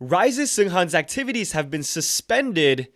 RIIZE Seunghan's activities have been suspended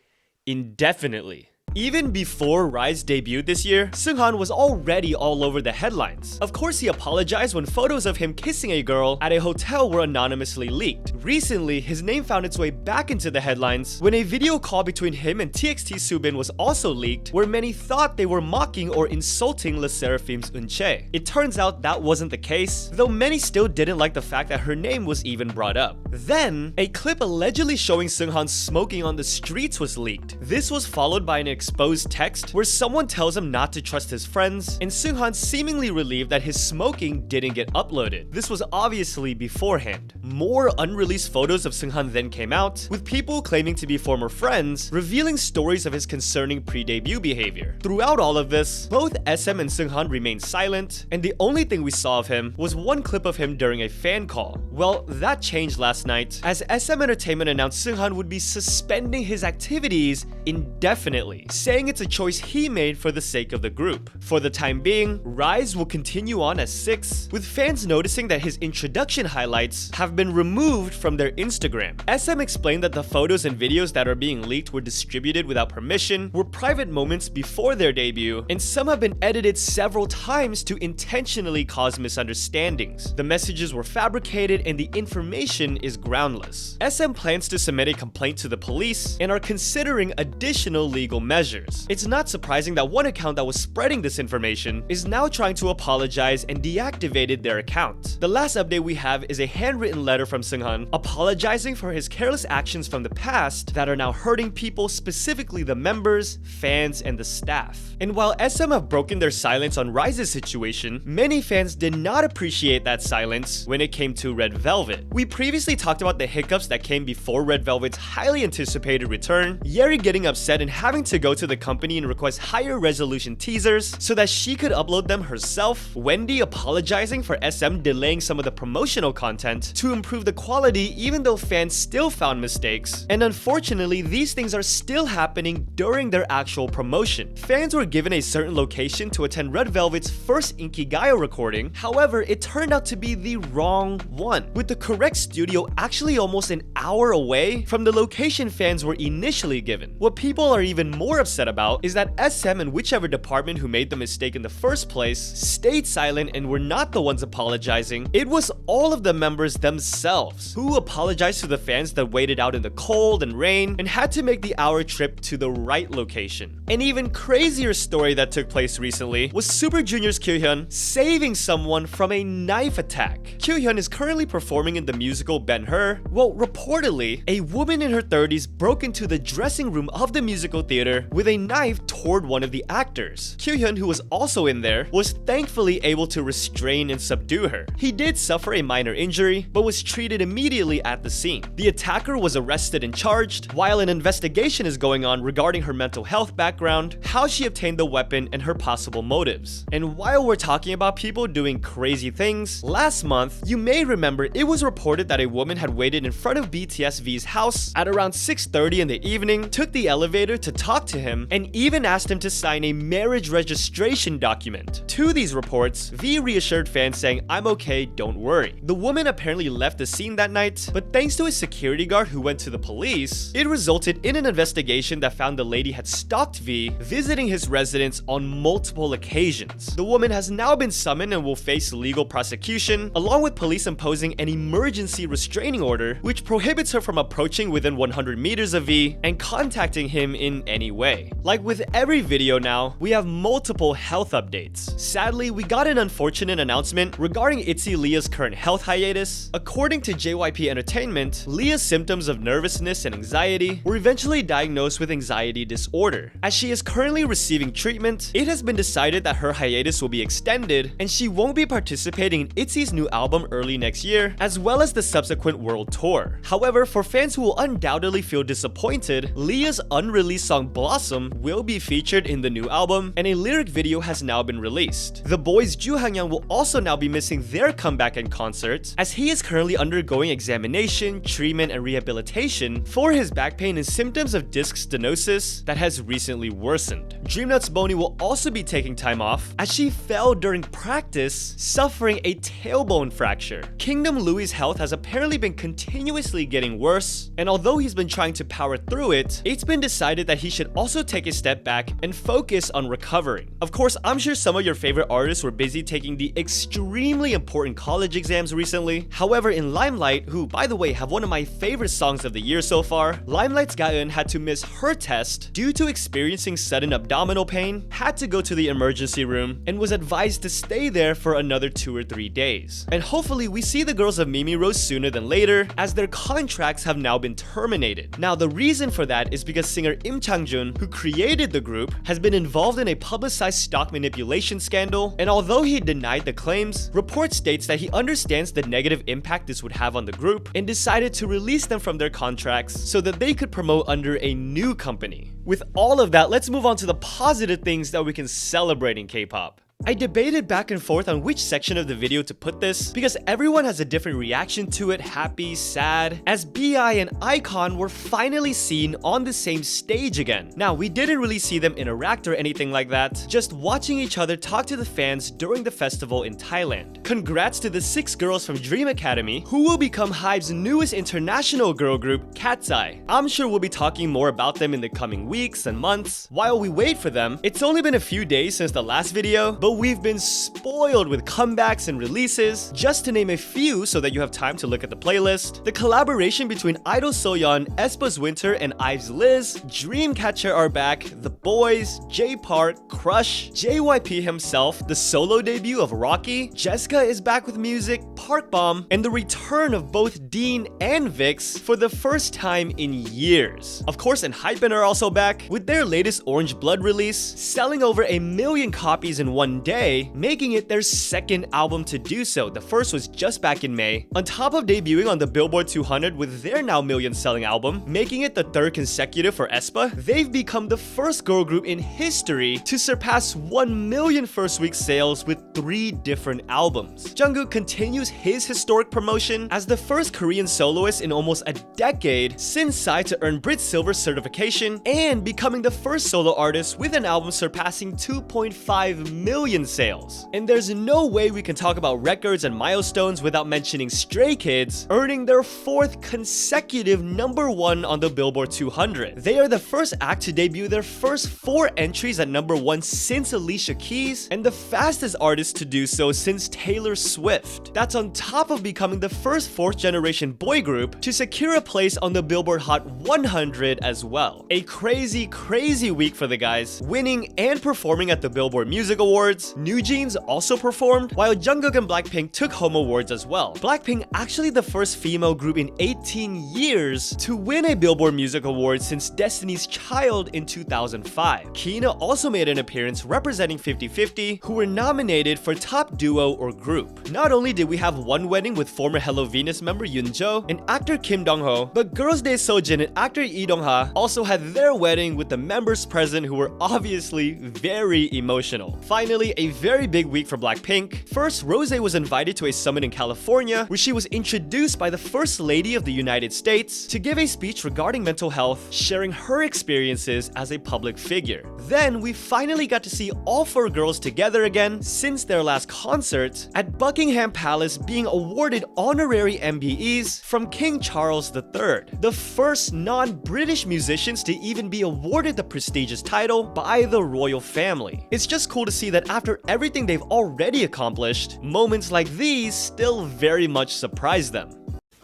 indefinitely. Even before RIIZE debuted this year, Seunghan was already all over the headlines. Of course, he apologized when photos of him kissing a girl at a hotel were anonymously leaked. Recently, his name found its way back into the headlines when a video call between him and TXT Soobin was also leaked, where many thought they were mocking or insulting LE SSERAFIM's Eunchae. It turns out that wasn't the case, though many still didn't like the fact that her name was even brought up. Then, a clip allegedly showing Seunghan smoking on the streets was leaked. This was followed by an exposed text where someone tells him not to trust his friends, and Seunghan seemingly relieved that his smoking didn't get uploaded. This was obviously beforehand. More unreleased photos of Seunghan then came out, with people claiming to be former friends, revealing stories of his concerning pre-debut behavior. Throughout all of this, both SM and Seunghan remained silent, and the only thing we saw of him was one clip of him during a fan call. Well, that changed last night, as SM Entertainment announced Seunghan would be suspending his activities indefinitely, saying it's a choice he made for the sake of the group. For the time being, RIIZE will continue on as 6, with fans noticing that his introduction highlights have been removed from their Instagram. SM explained that the photos and videos that are being leaked were distributed without permission, were private moments before their debut, and some have been edited several times to intentionally cause misunderstandings. The messages were fabricated and the information is groundless. SM plans to submit a complaint to the police and are considering additional legal measures. It's not surprising that one account that was spreading this information is now trying to apologize and deactivated their account. The last update we have is a handwritten letter from Seunghan apologizing for his careless actions from the past that are now hurting people, specifically the members, fans, and the staff. And while SM have broken their silence on RIIZE's situation, many fans did not appreciate that silence when it came to Red Velvet. We previously talked about the hiccups that came before Red Velvet's highly anticipated return, Yeri getting upset and having to go to the company and request higher resolution teasers so that she could upload them herself, Wendy apologizing for SM delaying some of the promotional content to improve the quality even though fans still found mistakes, and unfortunately these things are still happening during their actual promotion. Fans were given a certain location to attend Red Velvet's first Inkigayo recording, however it turned out to be the wrong one, with the correct studio actually almost an hour away from the location fans were initially given. What people are even more upset about is that SM and whichever department who made the mistake in the first place stayed silent and were not the ones apologizing. It was all of the members themselves who apologized to the fans that waited out in the cold and rain and had to make the hour trip to the right location. An even crazier story that took place recently was Super Junior's Kyuhyun saving someone from a knife attack. Kyuhyun is currently performing in the musical Ben-Hur. Well, reportedly, a woman in her 30s broke into the dressing room of the musical theater with a knife toward one of the actors. Kyuhyun, who was also in there, was thankfully able to restrain and subdue her. He did suffer a minor injury, but was treated immediately at the scene. The attacker was arrested and charged, while an investigation is going on regarding her mental health background, how she obtained the weapon, and her possible motives. And while we're talking about people doing crazy things, last month, you may remember it was reported that a woman had waited in front of BTS V's house at around 6:30 in the evening, took the elevator to talk to him, and even asked him to sign a marriage registration document. To these reports, V reassured fans saying, "I'm okay, don't worry." The woman apparently left the scene that night, but thanks to a security guard who went to the police, it resulted in an investigation that found the lady had stalked V, visiting his residence on multiple occasions. The woman has now been summoned and will face legal prosecution, along with police imposing an emergency restraining order, which prohibits her from approaching within 100 meters of V and contacting him in any way. Like with every video now, we have multiple health updates. Sadly, we got an unfortunate announcement regarding ITZY Leah's current health hiatus. According to JYP Entertainment, Leah's symptoms of nervousness and anxiety were eventually diagnosed with anxiety disorder. As she is currently receiving treatment, it has been decided that her hiatus will be extended and she won't be participating in ITZY's new album early next year, as well as the subsequent world tour. However, for fans who will undoubtedly feel disappointed, Leah's unreleased song Blossom will be featured in the new album, and a lyric video has now been released. The boys Ju Hangyoung will also now be missing their comeback in concerts, as he is currently undergoing examination, treatment, and rehabilitation for his back pain and symptoms of disc stenosis that has recently worsened. DREAMNOTE's BONI will also be taking time off, as she fell during practice, suffering a tailbone fracture. Kingdom Louis' health has apparently been continuously getting worse, and although he's been trying to power through it, it's been decided that he should also take a step back and focus on recovering. Of course, I'm sure some of your favorite artists were busy taking the extremely important college exams recently. However, in LIMELIGHT, who by the way have one of my favorite songs of the year so far, LIMELIGHT's GAEUN had to miss her test due to experiencing sudden abdominal pain, had to go to the emergency room, and was advised to stay there for another 2 or 3 days. And hopefully we see the girls of MIMIIROSE sooner than later, as their contracts have now been terminated. Now the reason for that is because singer Im Chang-jun, who created the group, has been involved in a publicized stock manipulation scandal, and although he denied the claims, report states that he understands the negative impact this would have on the group and decided to release them from their contracts so that they could promote under a new company. With all of that, let's move on to the positive things that we can celebrate in K-pop. I debated back and forth on which section of the video to put this because everyone has a different reaction to it, happy, sad, as BI and IKON were finally seen on the same stage again. Now, we didn't really see them interact or anything like that, just watching each other talk to the fans during the festival in Thailand. Congrats to the 6 girls from Dream Academy, who will become HYBE'S newest international girl group, KATSEYE. I'm sure we'll be talking more about them in the coming weeks and months. While we wait for them, it's only been a few days since the last video, but we've been spoiled with comebacks and releases, just to name a few so that you have time to look at the playlist. The collaboration between idol SOYEON, aespa's Winter, and IVE's Liz, Dreamcatcher are back, the BOYZ, J Park, Crush, JYP himself, the solo debut of Rocky, Jessica is back with music, Park Bomb, and the return of both Dean and VIXX for the first time in years. Of course, ENHYPEN are also back, with their latest Orange Blood release, selling over 1 million copies in one day, making it their second album to do so. The first was just back in May. On top of debuting on the Billboard 200 with their now million-selling album, making it the 3rd consecutive for aespa, they've become the first girl group in history to surpass 1 million first-week sales with 3 different albums. Jungkook continues his historic promotion as the first Korean soloist in almost a decade since PSY to earn Brit Silver certification, and becoming the first solo artist with an album surpassing 2.5 million sales. And there's no way we can talk about records and milestones without mentioning Stray Kids earning their 4th consecutive #1 on the Billboard 200. They are the first act to debut their first 4 entries at #1 since Alicia Keys, and the fastest artist to do so since Taylor Swift. That's on top of becoming the first 4th generation boy group to secure a place on the Billboard Hot 100 as well. A crazy week for the guys, winning and performing at the Billboard Music Awards. New Jeans also performed, while Jungkook and Blackpink took home awards as well. Blackpink actually the first female group in 18 years to win a Billboard Music Award since Destiny's Child in 2005. Kina also made an appearance representing 50/50, who were nominated for Top Duo or Group. Not only did we have one wedding with former Hello Venus member Yoonjo and actor Kim Dong-ho, but Girls' Day Sojin and actor Lee Dong-ha also had their wedding with the members present, who were obviously very emotional. Finally, a very big week for Blackpink. First, Rose was invited to a summit in California where she was introduced by the First Lady of the United States to give a speech regarding mental health, sharing her experiences as a public figure. Then, we finally got to see all 4 girls together again since their last concert at Buckingham Palace, being awarded honorary MBEs from King Charles III, the first non-British musicians to even be awarded the prestigious title by the royal family. It's just cool to see that after everything they've already accomplished, moments like these still very much surprise them.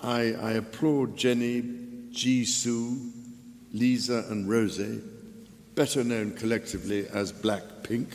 I applaud Jennie, Jisoo, Lisa and Rose, better known collectively as Blackpink,